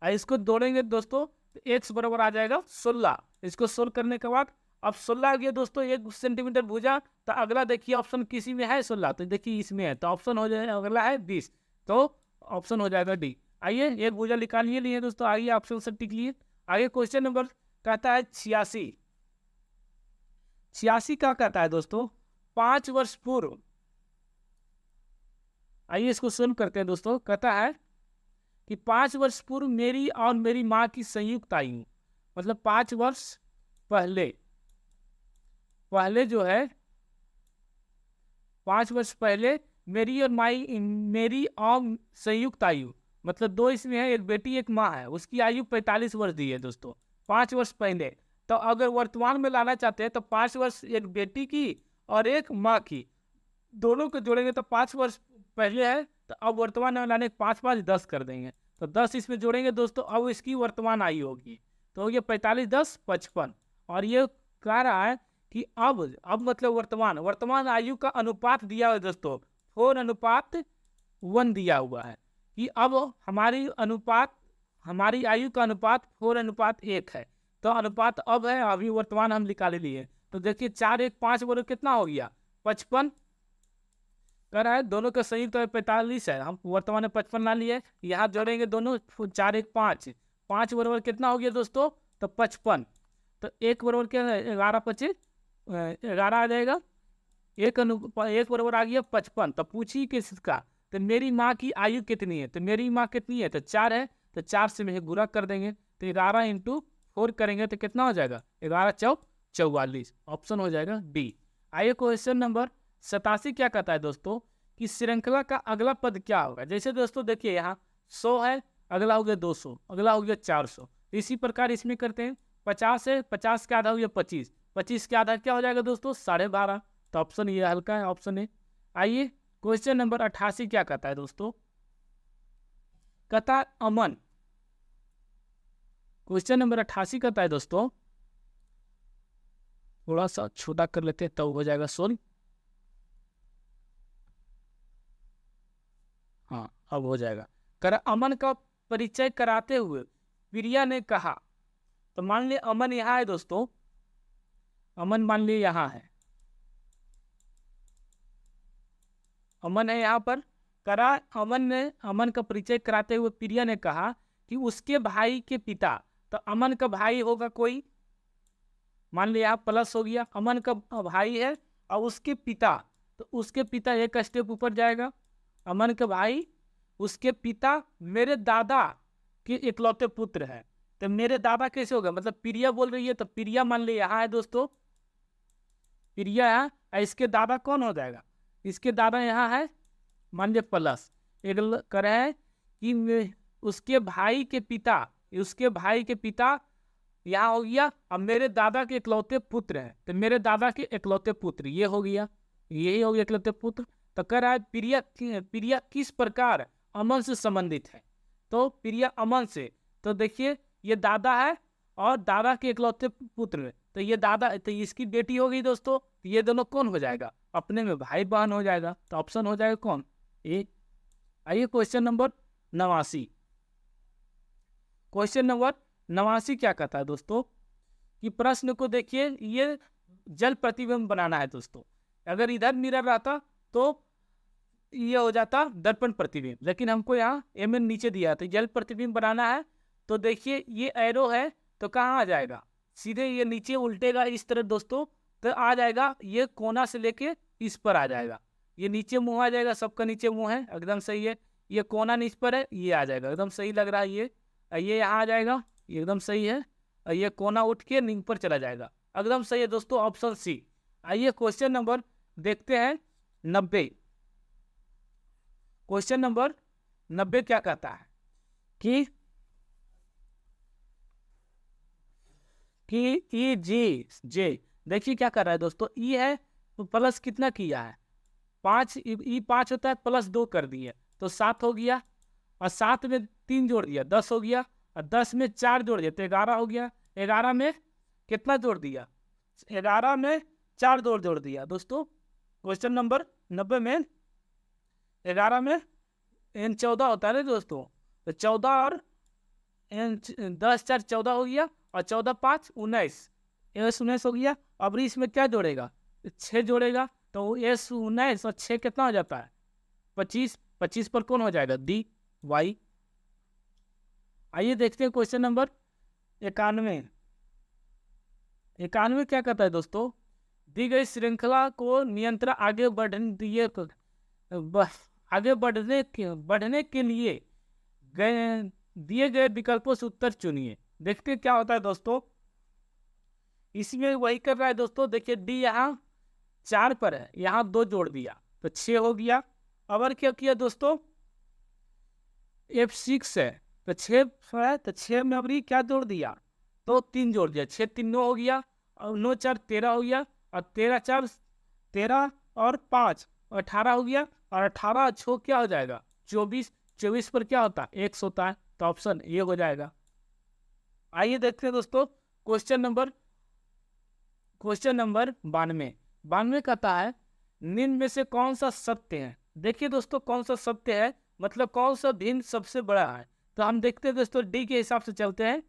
इसको जोड़ेंगे दोस्तों x बराबर आ जाएगा 16। इसको सोल्व करने के बाद अब 16 आ गया दोस्तों 1 सेंटीमीटर भुजा, तो अगला देखिए ऑप्शन किसी में है 16, तो देखिए इसमें है, तो ऑप्शन हो जाएगा अगला है 20, तो ऑप्शन हो जाएगा डी। आइए एक भुजा निकालिए लिए दोस्तों, आइए ऑप्शन से टिक लिए। आगे क्वेश्चन नंबर कहता है 86। 86 क्या कहता है दोस्तों, 5 वर्ष पूर्व, आइए इसको सोल्व करते हैं दोस्तों। कहता है कि 5 वर्ष पूर्व मेरी और मेरी माँ की संयुक्त आयु, मतलब 5 वर्ष पहले जो है 5 वर्ष पहले मेरी और संयुक्त आयु, मतलब 2 इसमें है, एक बेटी एक माँ है, उसकी आयु 45 वर्ष दी है दोस्तों 5 वर्ष पहले। तो अगर वर्तमान में लाना चाहते हैं तो 5 वर्ष एक बेटी की और एक माँ की, दोनों को जोड़ेंगे तो 5 वर्ष पहले है, तो अब वर्तमान में लाने 5 5 10 कर देंगे, तो 10 इसमें जोड़ेंगे दोस्तों, अब इसकी वर्तमान आयु होगी, तो ये 45 10 55। और ये कह रहा है कि अब मतलब वर्तमान आयु का अनुपात दिया हुआ है दोस्तों 4:1 दिया हुआ है, कि अब हमारी आयु का अनुपात 4:1 है, तो अनुपात अब है, अभी वर्तमान हम निकाले लिए। तो देखिए 4 1 5 बोलो कितना हो गया 55, कह रहा है दोनों का संयुक्त 45 है, हम वर्तमान में 55 ला लिए, यहाँ जोड़ेंगे दोनों 4 1 5 बराबर कितना हो गया दोस्तों, तो 55, तो 1 बराबर क्या 11 25 11 आ जाएगा, 1 बराबर आ गया 55। तो पूछिए किसका, तो मेरी माँ की आयु कितनी है, तो मेरी माँ कितनी है, तो 4 है, तो 4 से मैं गुणा कर देंगे, तो 11 × 4 करेंगे तो कितना हो जाएगा, 11 चौक 44, ऑप्शन हो जाएगा डी। आइए क्वेश्चन नंबर 87 क्या कहता है दोस्तों कि श्रृंखला का अगला पद क्या होगा। जैसे दोस्तों देखिए यहाँ 100 है, अगला हो गया 200, अगला हो गया 400, इसी प्रकार इसमें करते हैं। 50 है, 50 का आधा हो गया 25, 25 का आधा क्या हो जाएगा दोस्तों 12.5, तो ऑप्शन ये हल्का है, ऑप्शन है। आइए क्वेश्चन नंबर 88 क्या कहता है दोस्तों, कहता है अमन। क्वेश्चन नंबर 88 कहता है दोस्तों, थोड़ा सा छोटा कर लेते हैं तब हो जाएगा सोल्व। हाँ अब हो जाएगा। कर अमन का परिचय कराते हुए प्रिया ने कहा, तो मान लिया अमन यहाँ है दोस्तों, अमन मान लिया यहाँ है, अमन है यहाँ पर। करा अमन का परिचय कराते हुए प्रिया ने कहा कि उसके भाई के पिता, तो अमन का भाई होगा कोई, मान लिया यहाँ प्लस हो गया, अमन का भाई है और उसके पिता, तो उसके पिता एक स्टेप ऊपर जाएगा, अमन का भाई उसके पिता मेरे दादा के इकलौते पुत्र है। तो मेरे दादा कैसे होगा, मतलब प्रिया बोल रही है तो प्रिया मान लिया यहाँ है दोस्तों, प्रिया है और इसके दादा कौन हो जाएगा, इसके दादा यहाँ है मान लीजिए प्लस, एक कर रहे हैं कि उसके भाई के पिता, उसके भाई के पिता यहाँ हो गया, अब मेरे दादा के इकलौते पुत्र है, तो मेरे दादा के इकलौते पुत्र ये हो गया, यही हो गया इकलौते पुत्र। तो कह रहा है प्रिया किस प्रकार अमन से संबंधित है, तो प्रिया अमन से, तो देखिए ये दादा है और दादा के इकलौते पुत्र, तो ये दादा, तो इसकी बेटी हो गई दोस्तों, तो ये दोनों कौन हो जाएगा, अपने में भाई बहन हो जाएगा, तो ऑप्शन हो जाएगा कौन, ए। आइए क्वेश्चन नंबर 89, क्वेश्चन नंबर 89 क्या कहता है दोस्तों कि प्रश्न को देखिए, ये जल प्रतिबिंब बनाना है दोस्तों, अगर इधर मिरर रहता तो ये हो जाता दर्पण प्रतिबिंब, लेकिन हमको यहाँ एम एन नीचे दिया था, जल प्रतिबिंब बनाना है। तो देखिए ये एरो है तो कहाँ आ जाएगा, सीधे ये नीचे उल्टेगा इस तरह दोस्तों, तो आ जाएगा ये कोना से लेके इस पर आ जाएगा, ये नीचे मुंह आ जाएगा, सबका नीचे मुंह है, एकदम सही है। ये कोना नीचे पर है, ये आ जाएगा, एकदम सही लग रहा है। ये यहाँ आ जाएगा, ये एकदम सही है, और ये कोना उठ के नींव पर चला जाएगा, एकदम सही है दोस्तों, ऑप्शन सी। आइए क्वेश्चन नंबर देखते हैं 90, क्वेश्चन नंबर 90 क्या कहता है कि ई जी जे, देखिए क्या कर रहा है दोस्तों, ई है तो प्लस कितना किया है 5, ई 5 होता है प्लस 2 कर दिए तो 7 हो गया, और 7 में 3 जोड़ दिया 10 हो गया, और 10 में 4 जोड़ दिया तो 11 हो गया, 11 में कितना जोड़ दिया, 11 में 4 जोड़ दिया दोस्तों। क्वेश्चन नंबर 90 में 11 में एन 14 होता है ना दोस्तों, तो 14 और एन 10 4 14 हो गया, और 14 5 19, एस 19 हो गया। अब इसमें क्या जोड़ेगा, 6 जोड़ेगा, तो एस 19 और 6 कितना हो जाता है 25, 25 पर कौन हो जाएगा डी वाई। आइए देखते हैं क्वेश्चन नंबर 91, 91 क्या कहता है दोस्तों, दी गई श्रृंखला को नियंत्रण आगे बढ़ने के लिए दिए गए विकल्पों से उत्तर चुनिए। देखते क्या होता है दोस्तों, इसमें वही कर रहा है दोस्तों, देखिए डी यहाँ 4 पर है, यहाँ 2 जोड़ दिया तो 6 हो गया। और क्या किया दोस्तों, F6 है तो 6 है, तो 6 में अभी क्या जोड़ दिया, तो 3 जोड़ दिया, 6 3 9 हो गया, और 9 4 13 हो गया, और 13 4 13 और 5 18 हो गया, और 18 6 क्या हो जाएगा 24, 24 पर क्या होता है 100 होता है, तो ऑप्शन ये हो जाएगा। आइए देखते हैं दोस्तों क्वेश्चन नंबर 92 कहता है निम्न में से कौन सा सत्य है। देखिए दोस्तों कौन सा सत्य है, मतलब कौन सा भिन्न सबसे बड़ा है, तो हम देखते हैं दोस्तों डी के हिसाब से चलते हैं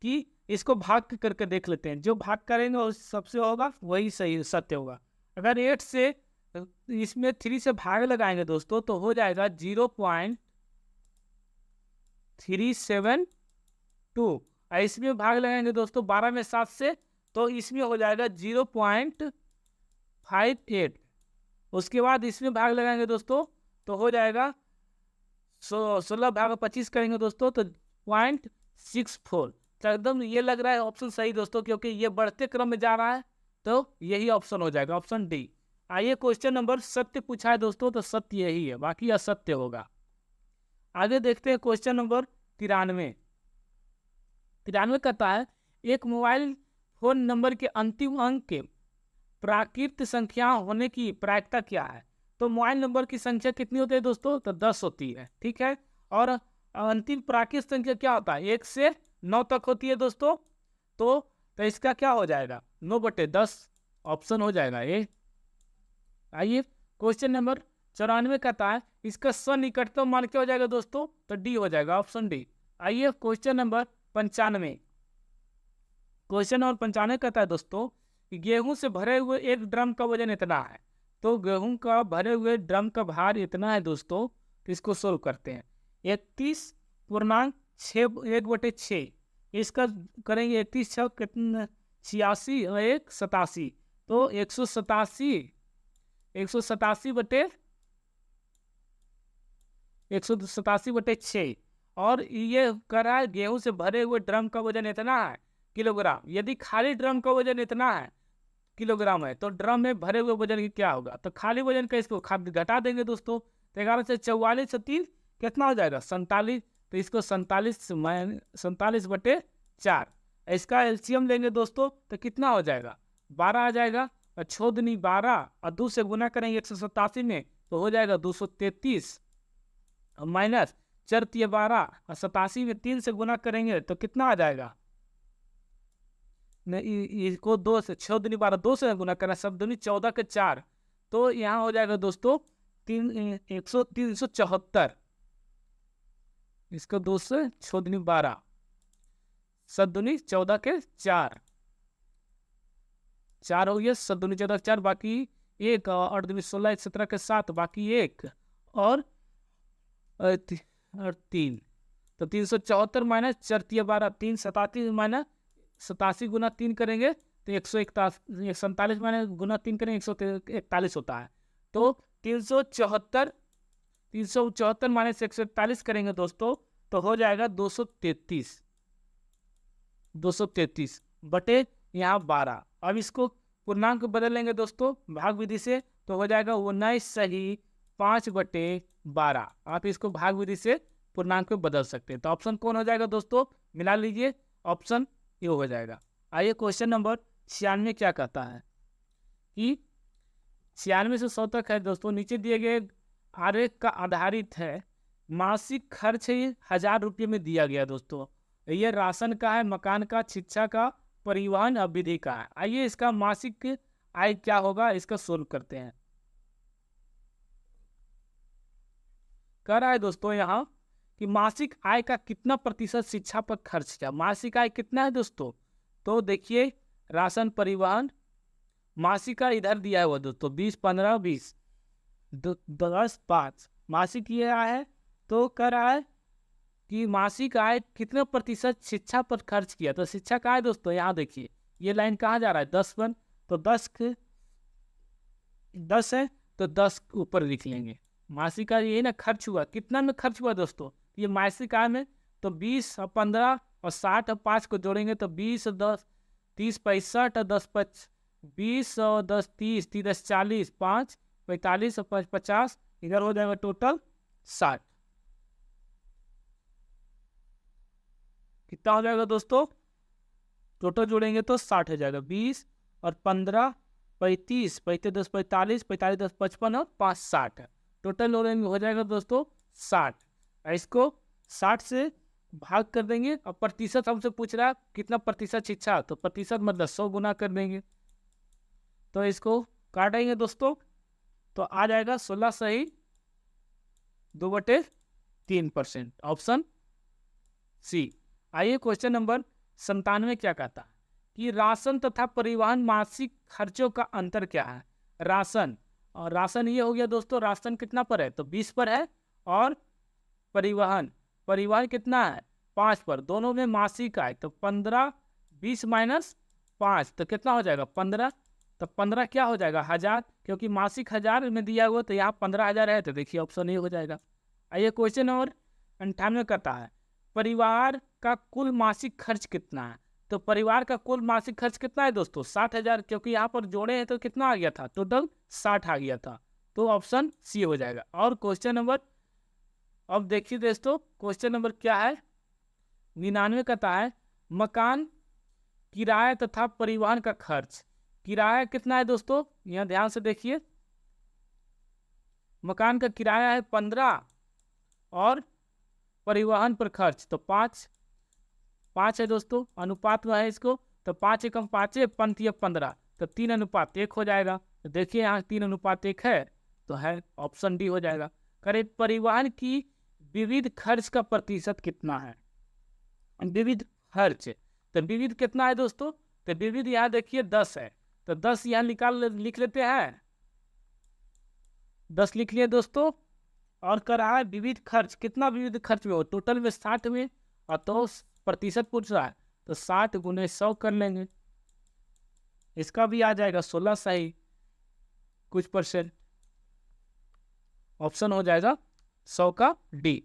कि इसको भाग करके देख लेते हैं, जो भाग करेंगे वो सबसे होगा वही सही सत्य होगा। अगर 8 से इसमें 3 से भाग लगाएंगे दोस्तों तो हो जाएगा 0.372, और इसमें भाग लगाएंगे दोस्तों 12 में 7 से तो इसमें हो जाएगा 0.58, उसके बाद इसमें भाग लगाएंगे दोस्तों तो हो जाएगा 16 भाग 25 करेंगे दोस्तों तो 0.64, तो एकदम ये लग रहा है ऑप्शन सही दोस्तों, क्योंकि ये बढ़ते क्रम में जा रहा है, तो यही ऑप्शन हो जाएगा, ऑप्शन डी। आइए क्वेश्चन नंबर सत्य पूछा है दोस्तों, तो सत्य यही है, बाकी असत्य होगा। आगे देखते हैं क्वेश्चन नंबर 93। 93 कहता है एक मोबाइल फोन नंबर के अंतिम अंक के प्राकृत संख्या होने की प्रायिकता क्या है? तो मोबाइल नंबर की संख्या कितनी होती है दोस्तों? तो 10 होती है, ठीक है। और अंतिम प्राकृत संख्या क्या होता है? 1 से 9 तक होती है दोस्तों। तो इसका क्या हो जाएगा? 9/10 ऑप्शन हो जाएगा ये। आइए क्वेश्चन नंबर 94 कहता है इसका सन्निकटतम मान क्या हो जाएगा दोस्तों? तो डी हो जाएगा, ऑप्शन डी। आइए क्वेश्चन नंबर 95। क्वेश्चन नंबर 95 कहता है दोस्तों कि गेहूं से भरे हुए एक ड्रम का वजन इतना है। तो गेहूं का भरे हुए ड्रम का भार इतना है दोस्तों, तो इसको सोल्व करते हैं। 31.6 इसका करेंगे। 31 कितना? 86 और 1 87, तो 187 187/6। और ये कर रहा है गेहूं से भरे हुए ड्रम का वजन इतना है किलोग्राम। यदि खाली ड्रम का वजन इतना है किलोग्राम है, तो ड्रम में भरे हुए वजन की क्या होगा? तो खाली वजन का इसको घटा देंगे दोस्तों। तो 11 से 44 से 3 कितना हो जाएगा? 47। तो इसको 47/4। इसका एलसीएम लेंगे दोस्तों, तो कितना हो जाएगा? 12 आ जाएगा। और 6 दूनी 12 और 2 से गुना करेंगे 187 में, तो हो जाएगा 233। माइनस 4 × 12 और 87 में 3 से गुना करेंगे तो कितना आ जाएगा? इसको 2 से 6 दूनी 12 2 से गुना करना, सब दूनी 14 के 4, तो यहाँ हो जाएगा दोस्तों 374। इसको 2 से 6 दूनी 12 सब दूनी 14 के 4 हो गया। सब दूनी 14 4, बाकी 1 और 2 16 17 के 7, बाकी 1 और 3। तो 374 माइनस 4 × 12 387 माइनस 87 गुना 3 करेंगे तो 147 माइनस गुना 3 करेंगे 141 होता है। तो 374 माइनस 141 करेंगे दोस्तों, तो हो जाएगा 233 बटे यहाँ 12। अब इसको पूर्णांक बदल लेंगे दोस्तों भाग विधि से, तो हो जाएगा 19 सही 5/12। आप इसको भाग विधि से पूर्णांक में बदल सकते हैं। तो ऑप्शन कौन हो जाएगा दोस्तों? मिला लीजिए, ऑप्शन ये हो जाएगा। आइए क्वेश्चन नंबर 96 क्या कहता है कि 96 से 100 तक है दोस्तों। नीचे दिए गए आरेख का आधारित है, मासिक खर्च 1000 रुपये में दिया गया दोस्तों। ये राशन का है, मकान का, शिक्षा का, परिवहन और विधि का है। आइए इसका मासिक आय क्या होगा, इसका सोल्व करते हैं। कह रहा है दोस्तों यहाँ कि मासिक आय का कितना प्रतिशत शिक्षा पर खर्च किया। मासिक आय कितना है दोस्तों? तो देखिए राशन, परिवहन, मासिक आय इधर दिया हुआ दोस्तों 20 15 20 10 5 मासिक ये आय है। तो कह रहा है कि मासिक आय कितने प्रतिशत शिक्षा पर खर्च किया। तो शिक्षा का आय दोस्तों यहाँ देखिए ये लाइन कहाँ जा रहा है? 10 पर, तो 10 है तो 10 ऊपर लिख लेंगे। मासिक आय ये ना खर्च हुआ, कितना में खर्च हुआ दोस्तों? ये मासिक आय में तो 20 और 15 और 60 और 5 को जोड़ेंगे तो 20 और 10 30 65 और 10 20 और 10 30 10 40 5 45 और 5 50, इधर हो जाएगा टोटल 60। कितना हो जाएगा दोस्तों? टोटल जोड़ेंगे तो 60 हो जाएगा। 20 और 15 35 35 10 45 45 10 55 और 5 60, टोटल हो जाएगा दोस्तों 60। इसको 60 से भाग कर देंगे। और प्रतिशत हमसे पूछ रहा है कितना प्रतिशत शिक्षा, तो प्रतिशत मतलब 100 गुना कर देंगे। तो इसको काटेंगे दोस्तों, तो आ जाएगा 16 सही 2/3%, ऑप्शन सी। आइए क्वेश्चन नंबर 97 क्या कहता है कि राशन तथा परिवहन मासिक खर्चों का अंतर क्या है। राशन और राशन ये हो गया दोस्तों, राशन कितना पर है? तो 20 पर है। और परिवहन कितना है? 5 पर। दोनों में मासिक आय तो 15 20 माइनस 5 तो कितना हो जाएगा? 15। तो 15 क्या हो जाएगा? 1000, क्योंकि मासिक 1000 में दिया हुआ तो यहाँ 15,000 है, तो देखिए ऑप्शन ये हो जाएगा। आइए क्वेश्चन नंबर 98 करता है का कुल मासिक खर्च कितना है? तो परिवार का कुल मासिक खर्च कितना है दोस्तों? 60,000, क्योंकि यहाँ पर जोड़े हैं तो कितना आ गया था? टोटल 60 आ गया था, तो ऑप्शन सी हो जाएगा। और क्वेश्चन नंबर, अब देखिए दोस्तों क्वेश्चन नंबर क्या है, 99 कहता है मकान किराया तथा परिवहन का खर्च। किराया कितना है दोस्तों? यहाँ ध्यान से देखिए, मकान का किराया है 15 और परिवहन पर खर्च तो 5 है दोस्तों, अनुपात में है इसको, तो 5 एकम 5 पंथ 15, तो 3:1 हो जाएगा। तो देखिए यहाँ 3:1 है, तो है ऑप्शन डी हो जाएगा। करे परिवहन की विविध खर्च का प्रतिशत कितना है? विविध खर्च, तो विविध कितना है दोस्तों? तो विविध यहाँ देखिए 10 है, तो 10 यहाँ लिख लेते हैं, 10 लिख लिए दोस्तों। और कर रहा है विविध खर्च, कितना विविध खर्च में हो? टोटल में 60 में, और तो प्रतिशत पूछ रहा है, तो 60 गुने 100 कर लेंगे, इसका भी आ जाएगा 16 सही कुछ परसेंट, ऑप्शन हो जाएगा 100 का डी।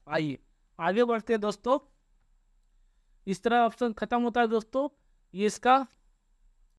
आइए आगे बढ़ते हैं दोस्तों, इस तरह ऑप्शन खत्म होता है दोस्तों। ये इसका